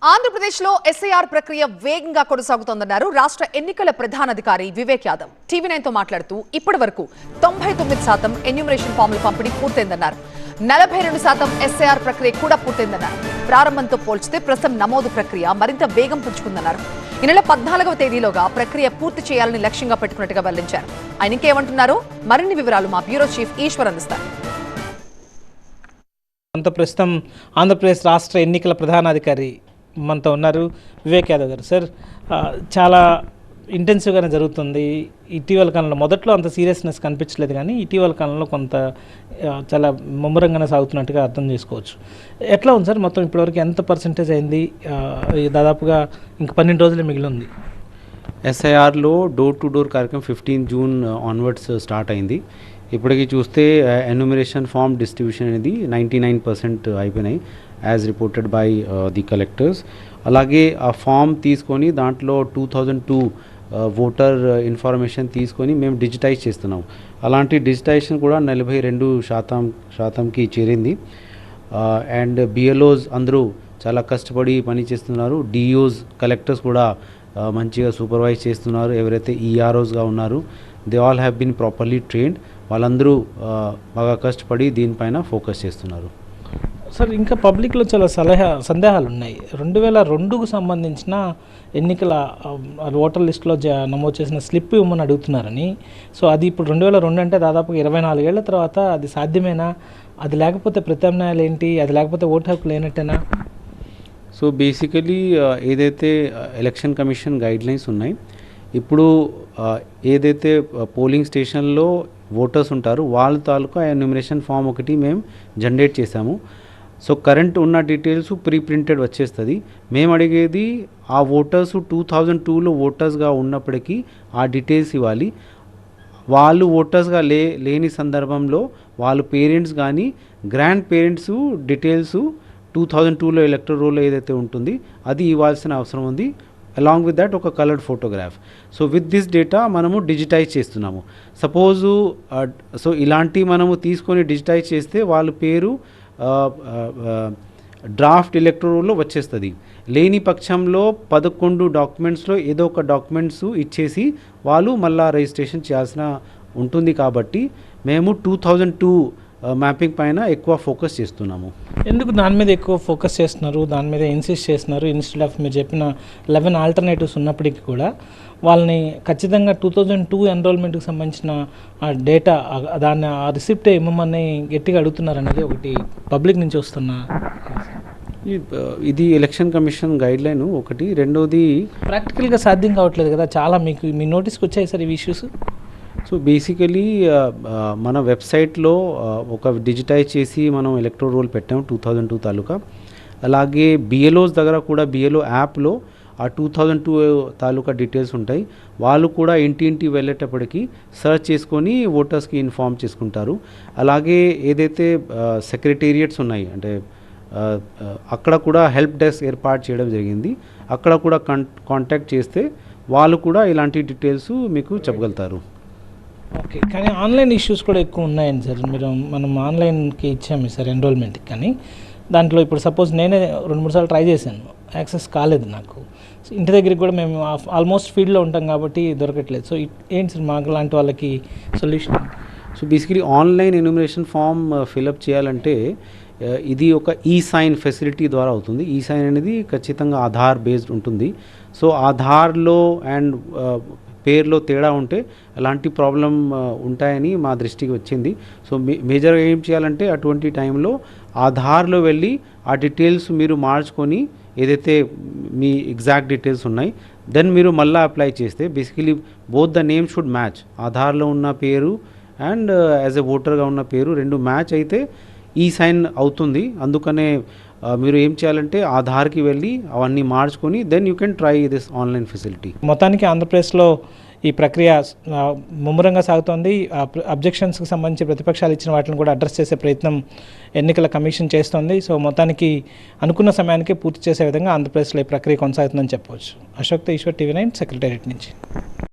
ఆంధ్రప్రదేశ్లో ఎస్ఐఆర్ ప్రక్రియ వేగంగా కొనసాగుతోందన్నారు రాష్ట్ర ఎన్నికల ప్రధానాధికారి వివేక్ యాదవ్. టీవీ9తో మాట్లాడుతూ ఇప్పటివరకు 99% ఎన్యూమరేషన్ ఫామ్ల పంపిణీ పూర్తయిందన్నారు. 42% ఎస్ఐఆర్ ప్రక్రియ కూడా పూర్తయిందన్నారు. ప్రారంభంతో పోల్చితే ప్రస్తుతం నమోదు ప్రక్రియ మరింత వేగం పుంజుకుందన్నారు. ఈ నెల 14వ తేదీలోగా ప్రక్రియ పూర్తి చేయాలని లక్ష్యంగా పెట్టుకున్నట్టుగా వెల్లడించారు. ఆయన ఇంకేమంటున్నారో మరిన్ని వివరాలు మా బ్యూరో చీఫ్ ఈశ్వర్ అందిస్తారు. ప్రస్తుతం ఆంధ్రప్రదేశ్ రాష్ట్ర ఎన్నికల ప్రధానాధికారి మనతో ఉన్నారు వివేక్ యాదవ్ గారు. సార్, చాలా ఇంటెన్సివ్గానే జరుగుతుంది. ఇటీవల కాలంలో మొదట్లో అంత సీరియస్నెస్ కనిపించలేదు, కానీ ఇటీవల కాలంలో కొంత చాలా ముమ్మరంగానే సాగుతున్నట్టుగా అర్థం చేసుకోవచ్చు. ఎట్లా ఉంది సార్ మొత్తం ఇప్పటివరకు ఎంత పర్సెంటేజ్ అయింది? దాదాపుగా ఇంక 12 రోజులే మిగిలి ఉంది. ఎస్ఐఆర్లో డోర్ టు డోర్ కార్యక్రమం 15 జూన్ ఆన్వర్డ్స్ స్టార్ట్ అయింది. ఇప్పటికీ చూస్తే ఎన్యూమరేషన్ ఫామ్ డిస్ట్రిబ్యూషన్ అనేది 99% అయిపోయినాయి as reported by the collectors. అలాగే ఆ ఫామ్ తీసుకొని దాంట్లో 2002 ఓటర్ ఇన్ఫర్మేషన్ తీసుకొని మేము డిజిటైజ్ చేస్తున్నాం. అలాంటి డిజిటైజేషన్ కూడా 42%కి చేరింది. అండ్ బిఎల్ఓస్ అందరూ చాలా కష్టపడి పని చేస్తున్నారు. డిఓస్ కలెక్టర్స్ కూడా మంచిగా సూపర్వైజ్ చేస్తున్నారు. ఎవరైతే ఈఆర్ఓస్గా ఉన్నారు they all have been properly trained. వాళ్ళందరూ బాగా కష్టపడి దీనిపైన ఫోకస్ చేస్తున్నారు. సార్, ఇంకా పబ్లిక్లో చాలా సందేహాలు ఉన్నాయి. 2002కు సంబంధించిన ఎన్నికల ఓటర్ లిస్టులో నమోదు చేసిన స్లిప్ ఇవ్వమని అడుగుతున్నారని. సో అది ఇప్పుడు 2002 అంటే దాదాపు 24 ఏళ్ల తర్వాత అది సాధ్యమేనా? అది లేకపోతే ప్రత్యామ్నాయాలు ఏంటి? అది లేకపోతే ఓటు హక్కు లేనట్టేనా? సో బేసికలీ ఏదైతే ఎలక్షన్ కమిషన్ గైడ్లైన్స్ ఉన్నాయి, ఇప్పుడు ఏదైతే పోలింగ్ స్టేషన్లో ఓటర్స్ ఉంటారో వాళ్ళ తాలూకా ఎన్యూమరేషన్ ఫామ్ ఒకటి మేము జనరేట్ చేశాము. సో కరెంట్ ఉన్న డీటెయిల్స్ ప్రీ ప్రింటెడ్ వచ్చేస్తుంది. మేము అడిగేది ఆ ఓటర్స్ 2002లో ఓటర్స్గా ఉన్నప్పటికీ ఆ డీటెయిల్స్ ఇవ్వాలి. వాళ్ళు ఓటర్స్గా లేని సందర్భంలో వాళ్ళ పేరెంట్స్ కానీ గ్రాండ్ పేరెంట్స్ డీటెయిల్స్ 2002లో ఎలక్టరల్ రోల్ ఏదైతే ఉంటుంది అది ఇవ్వాల్సిన అవసరం ఉంది. అలాంగ్ విత్ దట్ ఒక coloured photograph. So with this data మనము డిజిటైజ్ చేస్తున్నాము. సపోజు సో ఇలాంటి మనము తీసుకొని డిజిటైజ్ చేస్తే వాళ్ళ పేరు డ్రాఫ్ట్ ఎలక్టోరల్లో వచ్చేస్తుంది. లేని పక్షంలో 11 డాక్యుమెంట్స్లో ఏదో ఒక డాక్యుమెంట్స్ ఇచ్చేసి వాళ్ళు మళ్ళీ రిజిస్ట్రేషన్ చేయాల్సిన ఉంటుంది. కాబట్టి మేము 2002 మ్యాపింగ్ పైన ఎక్కువ ఫోకస్ చేస్తున్నాము. ఎందుకు దాని మీద ఎక్కువ ఫోకస్ చేస్తున్నారు? దాని మీద ఇన్సిస్ట్ చేస్తున్నారు? ఇన్స్టెడ్ ఆఫ్ మీరు చెప్పిన 11 ఆల్టర్నేటివ్స్ ఉన్నప్పటికీ కూడా వాళ్ళని ఖచ్చితంగా 2002 ఎన్రోల్మెంట్కి సంబంధించిన ఆ డేటా దాన్ని ఆ రిసిప్టే ఇవ్వమని గట్టిగా అడుగుతున్నారు అనేది ఒకటి పబ్లిక్ నుంచి వస్తున్న. ఇది ఎలక్షన్ కమిషన్ గైడ్లైన్ ఒకటి. రెండోది ప్రాక్టికల్గా సాధ్యం కావట్లేదు కదా. చాలా మీ నోటీస్కి వచ్చాయి సార్ ఈ ఇష్యూస్. సో బేసికలీ మన వెబ్సైట్లో ఒక డిజిటైజ్ చేసి మనం ఎలక్టోరల్ రోల్ పెట్టాము 2002 తాలూకా. అలాగే బిఎల్ఓస్ దగ్గర కూడా బిఎల్ఓ యాప్లో ఆ 2002 తాలూకా డీటెయిల్స్ ఉంటాయి. వాళ్ళు కూడా ఇంటి వెళ్ళేటప్పటికి సెర్చ్ చేసుకొని ఓటర్స్కి ఇన్ఫార్మ్ చేసుకుంటారు. అలాగే ఏదైతే సెక్రటేరియట్స్ ఉన్నాయి అంటే అక్కడ కూడా హెల్ప్ డెస్క్ ఏర్పాటు చేయడం జరిగింది. అక్కడ కూడా కాంటాక్ట్ చేస్తే వాళ్ళు కూడా ఇలాంటి డీటెయిల్స్ మీకు చెప్పగలుగుతారు. ఓకే, కానీ ఆన్లైన్ ఇష్యూస్ కూడా ఎక్కువ ఉన్నాయండి సార్. మనం ఆన్లైన్కి ఇచ్చాము సార్ ఎన్రోల్మెంట్కి, కానీ దాంట్లో ఇప్పుడు సపోజ్ నేనే 2-3 సార్లు ట్రై చేశాను, యాక్సెస్ కాలేదు నాకు. ఇంటి దగ్గరికి కూడా మేము ఆల్మోస్ట్ ఫీల్డ్లో ఉంటాం కాబట్టి దొరకట్లేదు. సో ఏంటి సార్ మాకు లాంటి వాళ్ళకి solution? So basically online enumeration form fill up చేయాలంటే ఇది ఒక ఈ-సైన్ ఫెసిలిటీ ద్వారా అవుతుంది. ఈ-సైన్ అనేది ఖచ్చితంగా ఆధార్ బేస్డ్ ఉంటుంది. సో ఆధార్లో అండ్ పేరులో తేడా ఉంటే అలాంటి ప్రాబ్లం ఉంటాయని మా దృష్టికి వచ్చింది. సో మేజర్గా ఏం చేయాలంటే అటువంటి టైంలో ఆధార్లో వెళ్ళి ఆ డీటెయిల్స్ మీరు మార్చుకొని ఏదైతే మీ ఎగ్జాక్ట్ డీటెయిల్స్ ఉన్నాయి దెన్ మీరు మళ్ళీ అప్లై చేస్తే basically both the name should match. ఆధార్లో ఉన్న పేరు అండ్ యాజ్ ఎ ఓటర్గా ఉన్న పేరు రెండు మ్యాచ్ అయితే ఈ సైన్ అవుతుంది. అందుకనే మీరు ఏం చేయాలంటే ఆధార్కి వెళ్ళి అవన్నీ మార్చుకొని then you can try this online facility. మొత్తానికి ఆంధ్రప్రదేశ్లో ఈ ప్రక్రియ ముమ్మరంగా సాగుతోంది. అబ్జెక్షన్స్కి సంబంధించి ప్రతిపక్షాలు ఇచ్చిన వాటిని కూడా అడ్రస్ చేసే ప్రయత్నం ఎన్నికల కమిషన్ చేస్తోంది. సో మొత్తానికి అనుకున్న సమయానికి పూర్తి చేసే విధంగా ఆంధ్రప్రదేశ్లో ఈ ప్రక్రియ కొనసాగుతుందని చెప్పవచ్చు. అశోక్ ఈశ్వర్, టీవీ9 సెక్రటేరియట్ నుంచి.